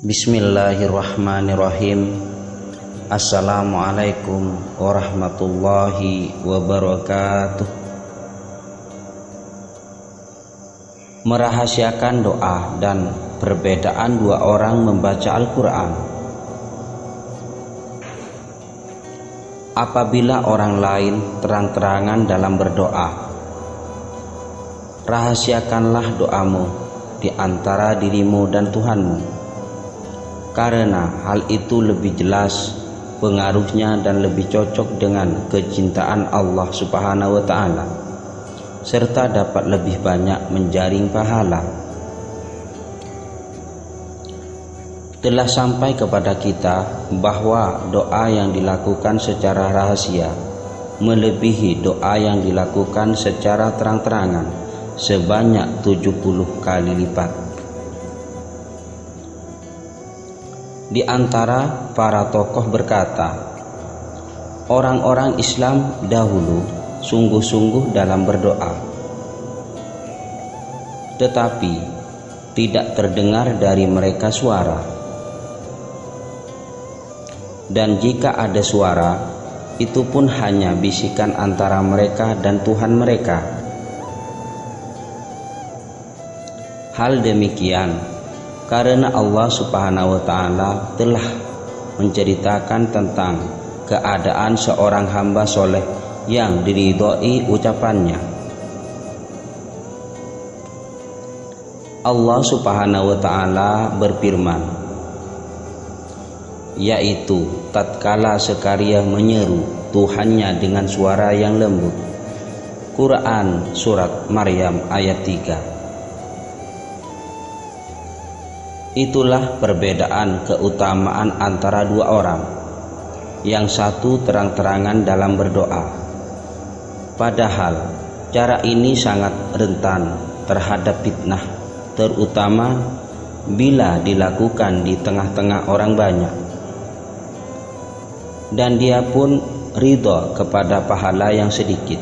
Bismillahirrahmanirrahim. Assalamualaikum warahmatullahi wabarakatuh. Merahasiakan doa dan perbedaan dua orang membaca Al-Quran. Apabila orang lain terang-terangan dalam berdoa, rahasiakanlah doamu di antara dirimu dan Tuhanmu, karena hal itu lebih jelas pengaruhnya dan lebih cocok dengan kecintaan Allah Subhanahu wa Ta'ala, serta dapat lebih banyak menjaring pahala. Telah sampai kepada kita bahwa doa yang dilakukan secara rahasia melebihi doa yang dilakukan secara terang-terangan sebanyak 70 kali lipat. Di antara para tokoh berkata, orang-orang Islam dahulu sungguh-sungguh dalam berdoa, tetapi tidak terdengar dari mereka suara. Dan jika ada suara, itu pun hanya bisikan antara mereka dan Tuhan mereka. Hal demikian karena Allah Subhanahu wa Ta'ala telah menceritakan tentang keadaan seorang hamba soleh yang diridhoi ucapannya. Allah Subhanahu wa Ta'ala berfirman, yaitu tatkala sekalian menyeru Tuhannya dengan suara yang lembut. Quran Surat Maryam ayat 3. Itulah perbedaan keutamaan antara dua orang. Yang satu terang-terangan dalam berdoa, padahal cara ini sangat rentan terhadap fitnah, terutama bila dilakukan di tengah-tengah orang banyak, dan dia pun ridho kepada pahala yang sedikit.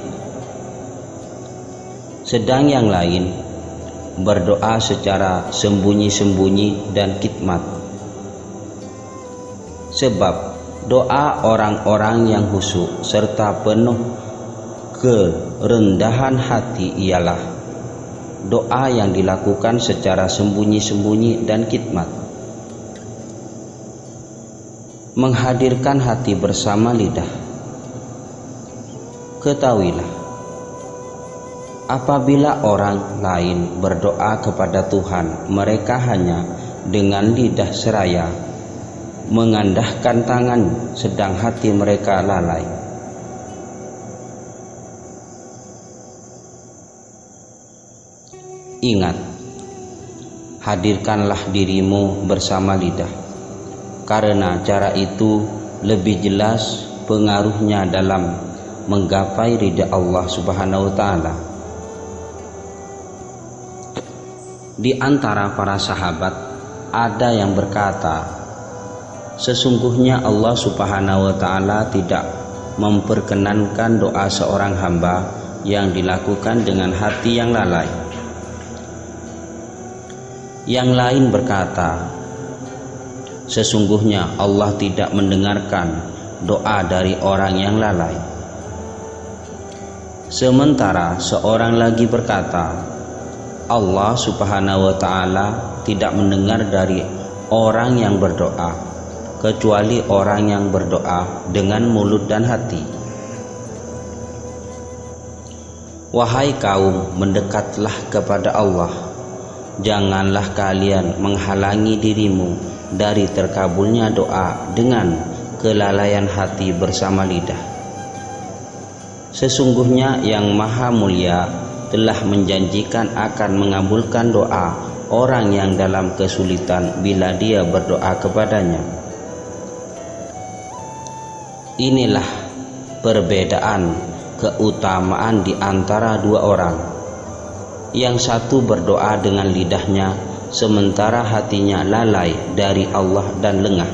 Sedang yang lain berdoa secara sembunyi-sembunyi dan khidmat. Sebab doa orang-orang yang khusyuk serta penuh kerendahan hati ialah doa yang dilakukan secara sembunyi-sembunyi dan khidmat, menghadirkan hati bersama lidah. Ketahuilah, apabila orang lain berdoa kepada Tuhan, mereka hanya dengan lidah seraya mengandahkan tangan, sedang hati mereka lalai. Ingat, hadirkanlah dirimu bersama lidah, karena cara itu lebih jelas pengaruhnya dalam menggapai ridha Allah Subhanahu wa Ta'ala. Di antara para sahabat ada yang berkata, sesungguhnya Allah Subhanahu wa Ta'ala tidak memperkenankan doa seorang hamba yang dilakukan dengan hati yang lalai. Yang lain berkata, sesungguhnya Allah tidak mendengarkan doa dari orang yang lalai. Sementara seorang lagi berkata, Allah Subhanahu wa Ta'ala tidak mendengar dari orang yang berdoa, kecuali orang yang berdoa dengan mulut dan hati. Wahai kaum, mendekatlah kepada Allah. Janganlah kalian menghalangi dirimu dari terkabulnya doa dengan kelalaian hati bersama lidah. Sesungguhnya yang Maha Mulia telah menjanjikan akan mengabulkan doa orang yang dalam kesulitan bila dia berdoa kepadanya. Inilah perbedaan keutamaan di antara dua orang. Yang satu berdoa dengan lidahnya, sementara hatinya lalai dari Allah dan lengah.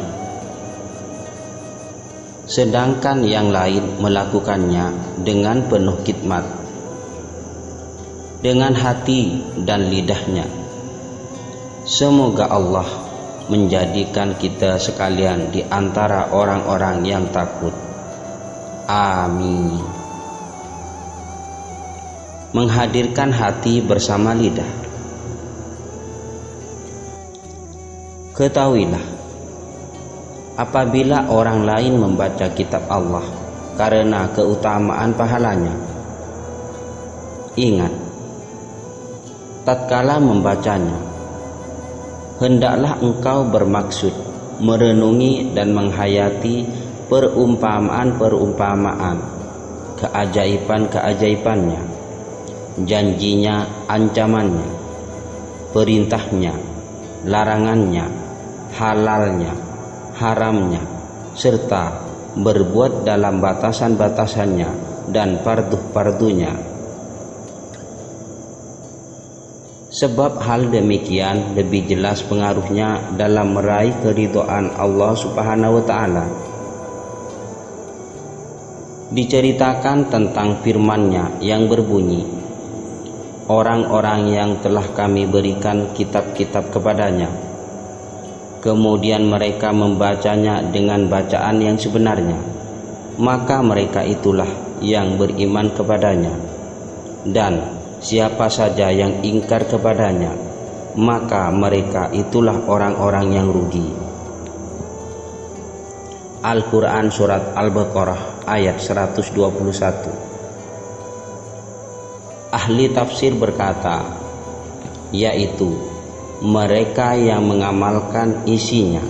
Sedangkan yang lain melakukannya dengan penuh khidmat, dengan hati dan lidahnya. Semoga Allah menjadikan kita sekalian di antara orang-orang yang takut. Amin. Menghadirkan hati bersama lidah. Ketahuilah, apabila orang lain membaca kitab Allah karena keutamaan pahalanya, ingat, tatkala membacanya, hendaklah engkau bermaksud merenungi dan menghayati perumpamaan-perumpamaan, keajaiban-keajaibannya, janjinya, ancamannya, perintahnya, larangannya, halalnya, haramnya, serta berbuat dalam batasan-batasannya dan fardu-fardunya. Sebab hal demikian lebih jelas pengaruhnya dalam meraih keridhaan Allah Subhanahu wa Ta'ala. Diceritakan tentang firman-Nya yang berbunyi, orang-orang yang telah kami berikan kitab-kitab kepadanya, kemudian mereka membacanya dengan bacaan yang sebenarnya, maka mereka itulah yang beriman kepadanya. Dan siapa saja yang ingkar kepadanya, maka mereka itulah orang-orang yang rugi. Al-Quran Surat Al-Baqarah ayat 121. Ahli tafsir berkata, yaitu mereka yang mengamalkan isinya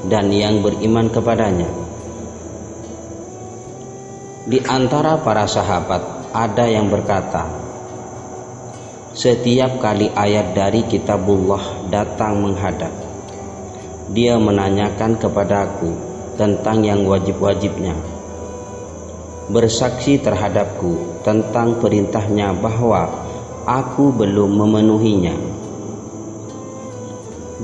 dan yang beriman kepadanya. Di antara para sahabat ada yang berkata, setiap kali ayat dari kitabullah datang menghadap, dia menanyakan kepadaku tentang yang wajib-wajibnya, bersaksi terhadapku tentang perintahnya bahwa aku belum memenuhinya,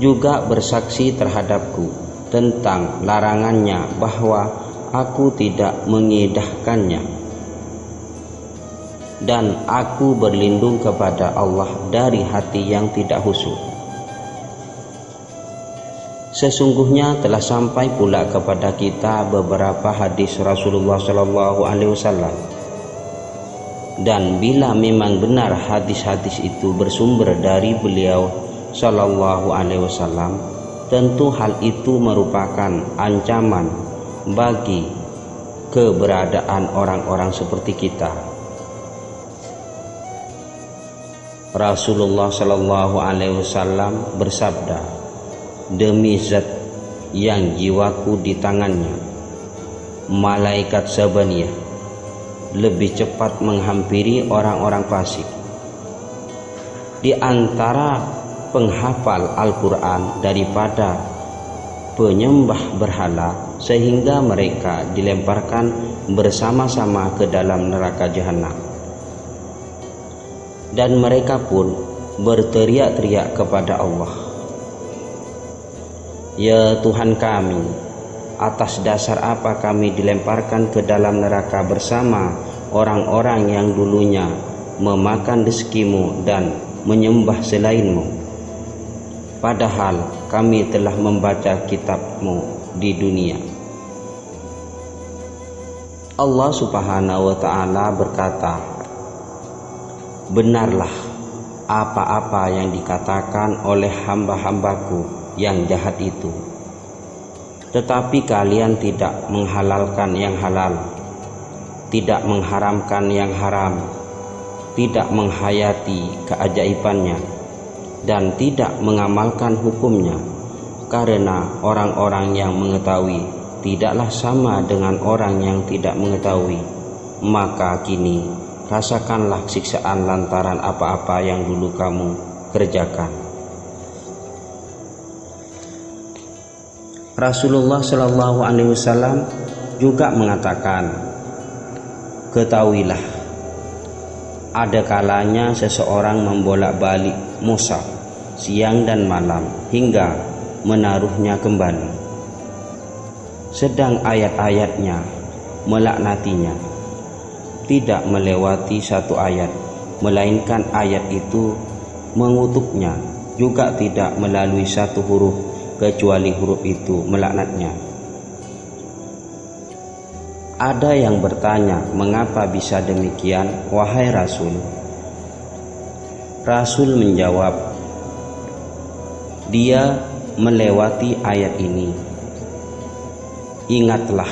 juga bersaksi terhadapku tentang larangannya bahwa aku tidak mengindahkannya, dan aku berlindung kepada Allah dari hati yang tidak khusyuk. Sesungguhnya telah sampai pula kepada kita beberapa hadis Rasulullah SAW, dan bila memang benar hadis-hadis itu bersumber dari beliau SAW, tentu hal itu merupakan ancaman bagi keberadaan orang-orang seperti kita. Rasulullah SAW bersabda, demi zat yang jiwaku di tangannya, malaikat Sabaniyah lebih cepat menghampiri orang-orang fasik di antara penghafal Al-Quran daripada penyembah berhala, sehingga mereka dilemparkan bersama-sama ke dalam neraka jahanam. Dan mereka pun berteriak-teriak kepada Allah, ya Tuhan kami, atas dasar apa kami dilemparkan ke dalam neraka bersama orang-orang yang dulunya memakan rezekimu dan menyembah selainmu, padahal kami telah membaca kitabmu di dunia. Allah Subhanahu wa Ta'ala berkata, benarlah apa-apa yang dikatakan oleh hamba-hambaku yang jahat itu, tetapi kalian tidak menghalalkan yang halal, tidak mengharamkan yang haram, tidak menghayati keajaibannya, dan tidak mengamalkan hukumnya, karena orang-orang yang mengetahui tidaklah sama dengan orang yang tidak mengetahui. Maka kini rasakanlah siksaan lantaran apa-apa yang dulu kamu kerjakan. Rasulullah SAW juga mengatakan, ketahuilah, ada kalanya seseorang membolak-balik mushaf siang dan malam hingga menaruhnya kembali, sedang ayat-ayatnya melaknatinya, tidak melewati satu ayat melainkan ayat itu mengutuknya, juga tidak melalui satu huruf kecuali huruf itu melaknatnya. Ada yang bertanya, mengapa bisa demikian, wahai Rasul? Rasul menjawab, dia melewati ayat ini. Ingatlah,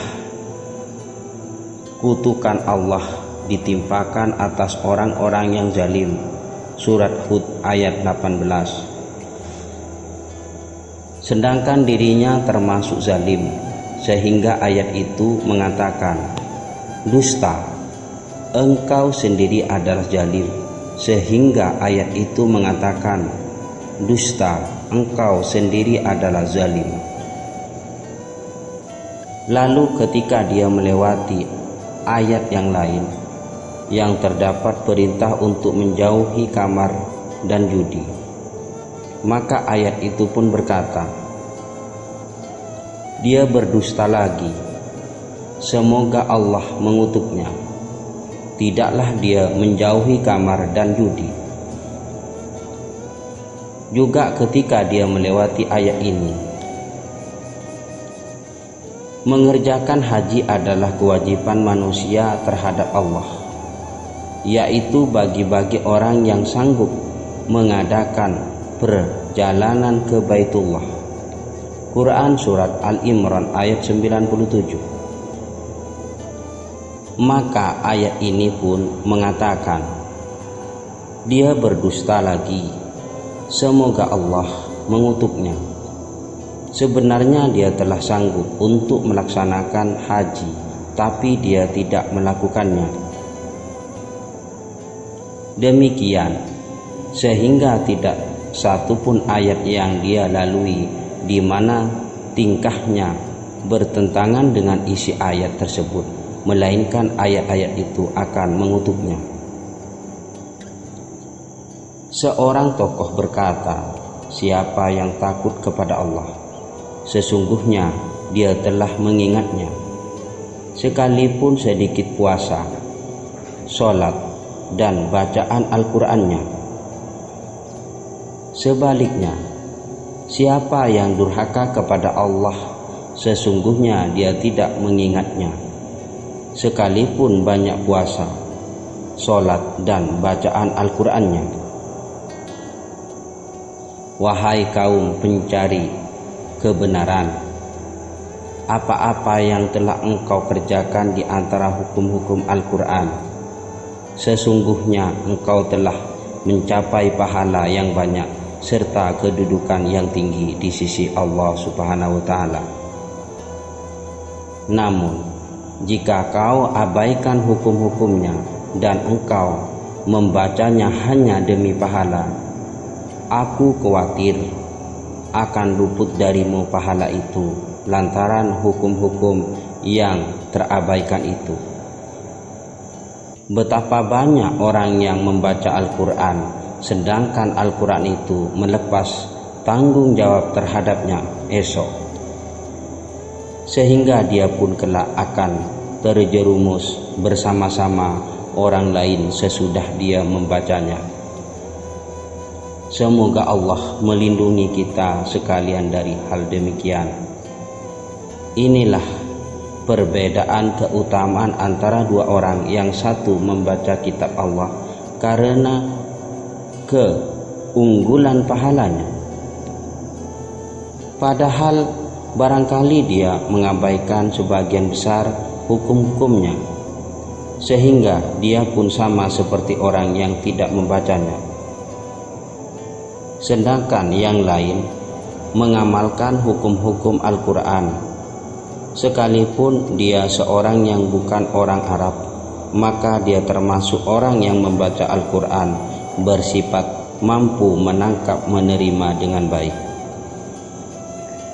kutukan Allah ditimpakan atas orang-orang yang zalim. Surat Hud ayat 18. Sedangkan dirinya termasuk zalim, sehingga ayat itu mengatakan, dusta, engkau sendiri adalah zalim, sehingga ayat itu mengatakan, dusta, engkau sendiri adalah zalim. Lalu ketika dia melewati ayat yang lain yang terdapat perintah untuk menjauhi kamar dan judi, maka ayat itu pun berkata, dia berdusta lagi, semoga Allah mengutuknya. Tidaklah dia menjauhi kamar dan judi. Juga ketika dia melewati ayat ini, mengerjakan haji adalah kewajiban manusia terhadap Allah, yaitu bagi orang yang sanggup mengadakan perjalanan ke Baitullah. Quran Surat Al-Imran ayat 97. Maka ayat ini pun mengatakan, dia berdusta lagi, semoga Allah mengutuknya. Sebenarnya dia telah sanggup untuk melaksanakan haji, tapi dia tidak melakukannya. Demikian, sehingga tidak satupun ayat yang dia lalui di mana tingkahnya bertentangan dengan isi ayat tersebut, melainkan ayat-ayat itu akan mengutuknya. Seorang tokoh berkata, siapa yang takut kepada Allah, sesungguhnya dia telah mengingatnya, sekalipun sedikit puasa, sholat, dan bacaan Al-Qur'annya. Sebaliknya, siapa yang durhaka kepada Allah, sesungguhnya dia tidak mengingatnya, sekalipun banyak puasa, sholat, dan bacaan Al-Qur'annya. Wahai kaum pencari kebenaran, apa-apa yang telah engkau kerjakan di antara hukum-hukum Al-Quran, sesungguhnya engkau telah mencapai pahala yang banyak serta kedudukan yang tinggi di sisi Allah Subhanahu wa Ta'ala. Namun, jika kau abaikan hukum-hukumnya dan engkau membacanya hanya demi pahala, aku khawatir akan luput darimu pahala itu lantaran hukum-hukum yang terabaikan itu. Betapa banyak orang yang membaca Al-Quran, sedangkan Al-Quran itu melepas tanggung jawab terhadapnya esok, sehingga dia pun kelak akan terjerumus bersama-sama orang lain sesudah dia membacanya. Semoga Allah melindungi kita sekalian dari hal demikian. Inilah perbedaan keutamaan antara dua orang, yang satu membaca kitab Allah karena keunggulan pahalanya, padahal barangkali dia mengabaikan sebagian besar hukum-hukumnya, sehingga dia pun sama seperti orang yang tidak membacanya. Sedangkan yang lain mengamalkan hukum-hukum Al-Quran, sekalipun dia seorang yang bukan orang Arab, maka dia termasuk orang yang membaca Al-Quran bersifat mampu menangkap menerima dengan baik.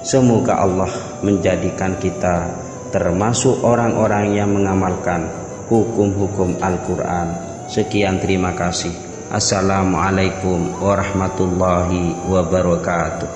Semoga Allah menjadikan kita termasuk orang-orang yang mengamalkan hukum-hukum Al-Quran. Sekian, terima kasih. Assalamualaikum warahmatullahi wabarakatuh.